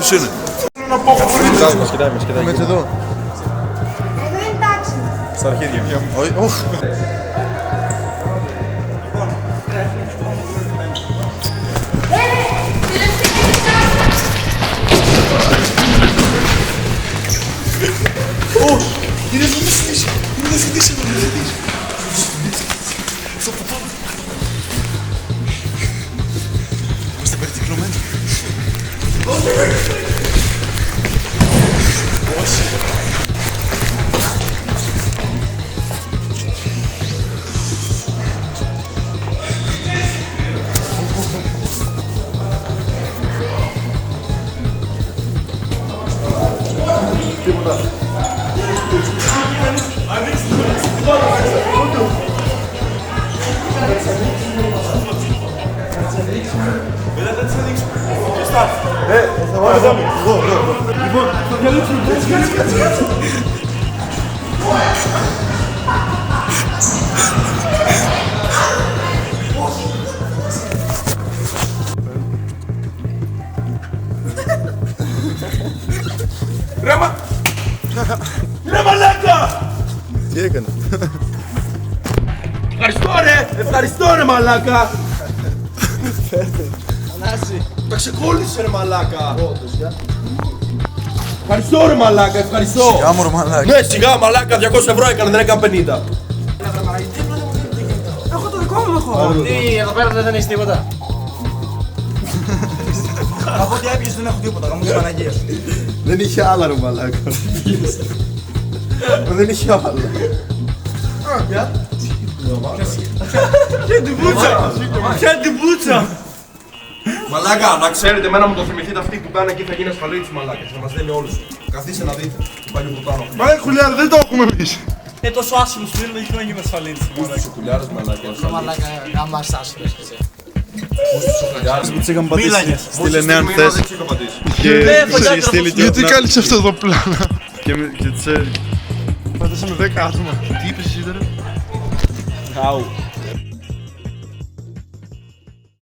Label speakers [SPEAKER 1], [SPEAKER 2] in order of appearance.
[SPEAKER 1] Ποιος είναι?
[SPEAKER 2] Κοιτάει μας.
[SPEAKER 1] Είμαι έτσι εδώ.
[SPEAKER 3] Εδώ είναι τάξη.
[SPEAKER 2] Στα αρχίδια.
[SPEAKER 1] Όχι. Είναι εδώ μέσα στήση. Είναι εδώ στήση. Είμαστε περιτυκλωμένοι.
[SPEAKER 4] Ρε μαλάκα!
[SPEAKER 1] Τι έκανα?
[SPEAKER 4] Ευχαριστώ ρε μαλάκα! Τα ξεκόλλησε ρε μαλάκα! Ευχαριστώ ρε μαλάκα, ευχαριστώ!
[SPEAKER 1] Κάμωρο μαλάκι.
[SPEAKER 4] Ναι σιγά μαλάκα, 200 ευρώ έκανε, δεν έκανε 50.
[SPEAKER 3] Έχω το δικό μου έχω.
[SPEAKER 5] Τι, εδώ πέρα δεν έχεις τίποτα.
[SPEAKER 6] Από ό,τι έπιες δεν έχω τίποτα, γαμώ της Παναγίας.
[SPEAKER 1] Δεν είχε άλλα ρε μαλάκα. Δεν είχε άλλα.
[SPEAKER 4] Ποια την πούτσα! Μαλάκα, να ξέρετε, εμένα μου το θυμηθείτε αυτή που κάνει εκεί θα γίνει ασφαλή της μαλάκας. Θα μας δίνει όλους. Καθίστε να δείτε. Του παλιού πουτάνο.
[SPEAKER 1] Μα χουλιάρ, δεν το έχουμε εμείς.
[SPEAKER 5] Τόσο άσχημο σου δίνουμε, έχει να γίνει ασφαλής.
[SPEAKER 4] Πούς τους σοκουλιάρες μαλάκα.
[SPEAKER 5] Μαλάκα, γαμάς άσχημος και εσύ.
[SPEAKER 1] Τους είχαμε πατήσει. Στείλε νέα αν θες.
[SPEAKER 4] Δεν τους είχα πατήσει.
[SPEAKER 1] Και στείλει και
[SPEAKER 7] Γιατί κάνεις αυτό το πλάνο?
[SPEAKER 1] και της
[SPEAKER 7] Πατήσαμε 10 άτομα.
[SPEAKER 1] Τι είπες εσύ τώρα?
[SPEAKER 2] Χάου.